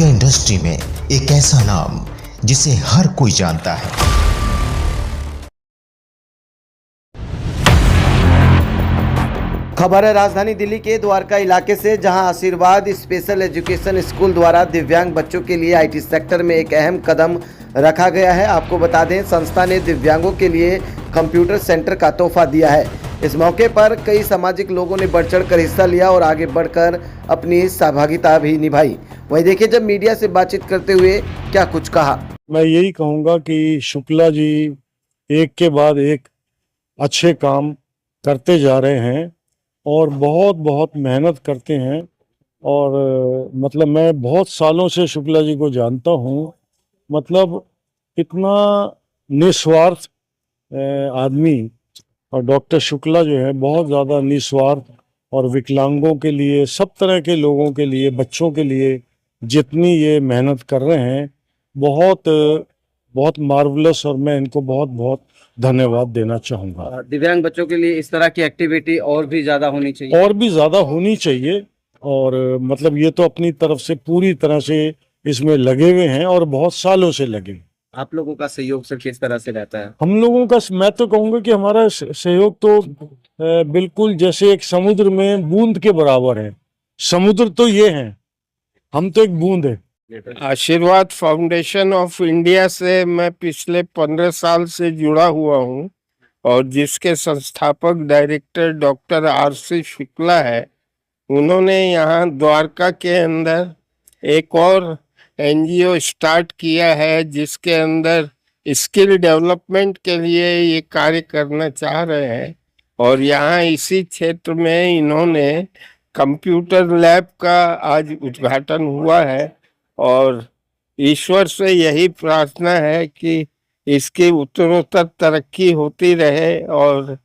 Industry में एक ऐसा नाम जिसे हर कोई जानता है। खबर है राजधानी दिल्ली के द्वारका इलाके से, जहां आशीर्वाद स्पेशल एजुकेशन स्कूल द्वारा दिव्यांग बच्चों के लिए आईटी सेक्टर में एक अहम कदम रखा गया है। आपको बता दें, संस्था ने दिव्यांगों के लिए कंप्यूटर सेंटर का तोहफा दिया है। इस मौके पर कई सामाजिक लोगों ने बढ़ चढ़कर हिस्सा लिया और आगे बढ़कर अपनी सहभागिता भी निभाई। वहीं देखिए, जब मीडिया से बातचीत करते हुए क्या कुछ कहा। मैं यही कहूँगा कि शुक्ला जी एक के बाद एक अच्छे काम करते जा रहे हैं और बहुत बहुत मेहनत करते हैं। और मतलब मैं बहुत सालों से शुक्ला जी को जानता हूँ। मतलब इतना निस्वार्थ आदमी, और डॉक्टर शुक्ला जो है बहुत ज़्यादा निस्वार्थ, और विकलांगों के लिए, सब तरह के लोगों के लिए, बच्चों के लिए जितनी ये मेहनत कर रहे हैं, बहुत बहुत मार्वलस, और मैं इनको बहुत बहुत धन्यवाद देना चाहूँगा। दिव्यांग बच्चों के लिए इस तरह की एक्टिविटी और भी ज़्यादा होनी चाहिए, और भी ज़्यादा होनी चाहिए। और मतलब ये तो अपनी तरफ से पूरी तरह से इसमें लगे हुए हैं और बहुत सालों से लगे। आप लोगों का सहयोग सर किस तरह से रहता है? हम लोगों का, मैं तो कहूँगा कि हमारा सहयोग तो बिल्कुल जैसे एक समुद्र में बूंद के बराबर है। समुद्र तो ये है, हम तो एक बूंद है। आशीर्वाद फाउंडेशन ऑफ इंडिया से मैं पिछले 15 साल से जुड़ा हुआ हूँ, और जिसके संस्थापक डायरेक्टर डॉक्टर आर.सी. शुक्ला है। उन्होंने यहाँ द्वारका के अंदर एक और एनजीओ स्टार्ट किया है, जिसके अंदर स्किल डेवलपमेंट के लिए ये कार्य करना चाह रहे हैं। और यहाँ इसी क्षेत्र में इन्होंने कंप्यूटर लैब का आज उद्घाटन हुआ है, और ईश्वर से यही प्रार्थना है कि इसकी उत्तरोत्तर तरक्की होती रहे, और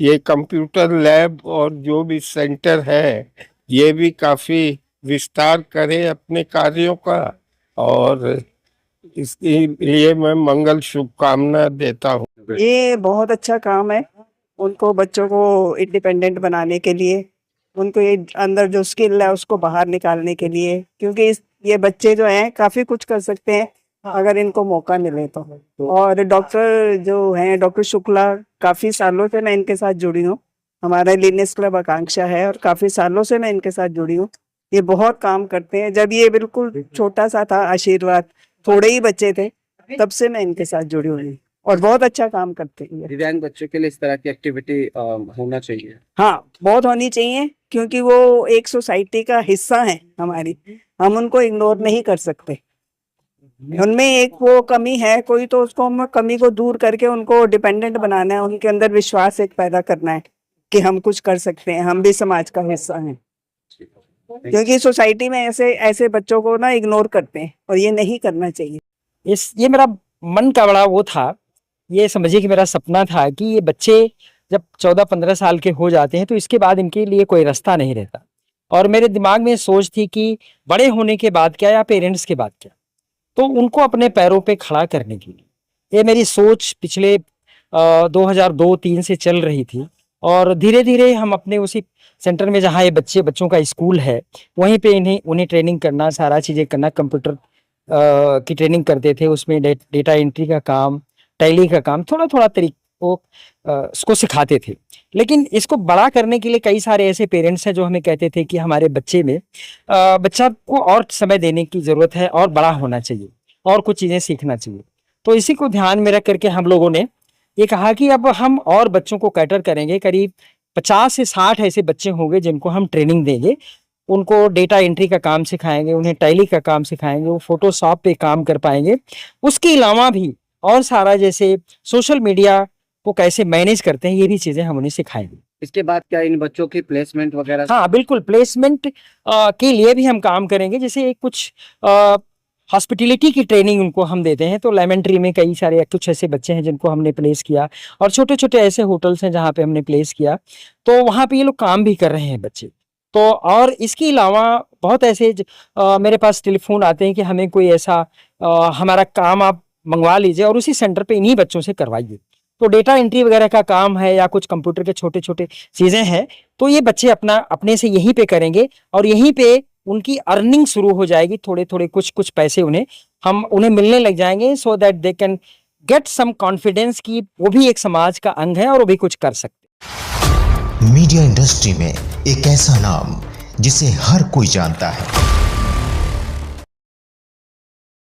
ये कंप्यूटर लैब और जो भी सेंटर है ये भी काफ़ी विस्तार करे अपने कार्यों का। और इसके लिए मैं मंगल शुभकामना देता हूँ। ये बहुत अच्छा काम है उनको, बच्चों को इंडिपेंडेंट बनाने के लिए, उनको ये अंदर जो स्किल है उसको बाहर निकालने के लिए, क्योंकि ये बच्चे जो हैं काफ़ी कुछ कर सकते हैं अगर इनको मौका मिले तो। और डॉक्टर जो हैं, डॉक्टर शुक्ला, काफ़ी सालों से मैं इनके साथ जुड़ी हूँ। हमारा लीनियस क्लब आकांक्षा है और काफ़ी सालों से मैं इनके साथ जुड़ी हूँ। ये बहुत काम करते हैं। जब ये बिल्कुल छोटा सा था आशीर्वाद, थोड़े ही बच्चे थे, तब से मैं इनके साथ जुड़ी हुई और बहुत अच्छा काम करते हैं। दिव्यांग बच्चों के लिए इस तरह की एक्टिविटी होना चाहिए। हाँ, बहुत होनी चाहिए, क्योंकि वो एक सोसाइटी का हिस्सा है हमारी। हम उनको इग्नोर नहीं कर सकते। उनमें एक वो कमी है कोई, तो उसको हम कमी को दूर करके उनको डिपेंडेंट बनाना है, उनके अंदर विश्वास एक पैदा करना है कि हम कुछ कर सकते हैं, हम भी समाज का हिस्सा हैं। क्योंकि सोसाइटी में ऐसे ऐसे बच्चों को ना इग्नोर करते हैं, और ये नहीं करना चाहिए। ये मेरा मन का बड़ा वो था, ये समझिए कि मेरा सपना था कि ये बच्चे जब 14-15 साल के हो जाते हैं तो इसके बाद इनके लिए कोई रास्ता नहीं रहता। और मेरे दिमाग में सोच थी कि बड़े होने के बाद क्या, या पेरेंट्स के बाद क्या, तो उनको अपने पैरों पे खड़ा करने के लिए ये मेरी सोच पिछले 2002-03 से चल रही थी। और धीरे धीरे हम अपने उसी सेंटर में, जहाँ ये बच्चों का स्कूल है, वहीं पे उन्हें ट्रेनिंग करना, सारा चीज़ें करना, कंप्यूटर की ट्रेनिंग करते थे। उसमें डेटा एंट्री का काम, टैली का काम, थोड़ा थोड़ा उसको सिखाते थे। लेकिन इसको बड़ा करने के लिए कई सारे ऐसे पेरेंट्स हैं जो हमें कहते थे कि हमारे बच्चा को और समय देने की ज़रूरत है, और बड़ा होना चाहिए, और कुछ चीज़ें सीखना चाहिए। तो इसी को ध्यान में रख करके हम लोगों ने ये कहा कि अब हम और बच्चों को कैटर करेंगे। करीब 50 से 60 ऐसे बच्चे होंगे जिनको हम ट्रेनिंग देंगे। उनको डेटा एंट्री का काम सिखाएंगे, उन्हें टैली का काम सिखाएंगे, वो फोटोशॉप पे काम कर पाएंगे। उसके अलावा भी और सारा, जैसे सोशल मीडिया को कैसे मैनेज करते हैं, ये भी चीज़ें हम उन्हें सिखाएंगे। इसके बाद क्या इन बच्चों की प्लेसमेंट वगैरह? हाँ, बिल्कुल, प्लेसमेंट के लिए भी हम काम करेंगे। जैसे कुछ हॉस्पिटलिटी की ट्रेनिंग उनको हम देते हैं, तो लेमन ट्री में कई सारे कुछ ऐसे बच्चे हैं जिनको हमने प्लेस किया, और छोटे छोटे ऐसे होटल्स हैं जहाँ पे हमने प्लेस किया, तो वहाँ पे ये लोग काम भी कर रहे हैं बच्चे। तो और इसके अलावा बहुत ऐसे मेरे पास टेलीफोन आते हैं कि हमें कोई ऐसा हमारा काम आप मंगवा लीजिए और उसी सेंटर पे इन्हीं बच्चों से करवाइए। तो डेटा एंट्री वगैरह का काम है, या कुछ कंप्यूटर के छोटे छोटे चीज़ें हैं, तो ये बच्चे अपने से यहीं पे करेंगे, और यहीं पे उनकी अर्निंग शुरू हो जाएगी, थोड़े थोड़े कुछ पैसे उन्हें मिलने लग जाएंगे, so that they can get some confidence कि वो भी एक समाज का अंग है और वो भी कुछ कर सकते। मीडिया इंडस्ट्री में एक ऐसा नाम जिसे हर कोई जानता है,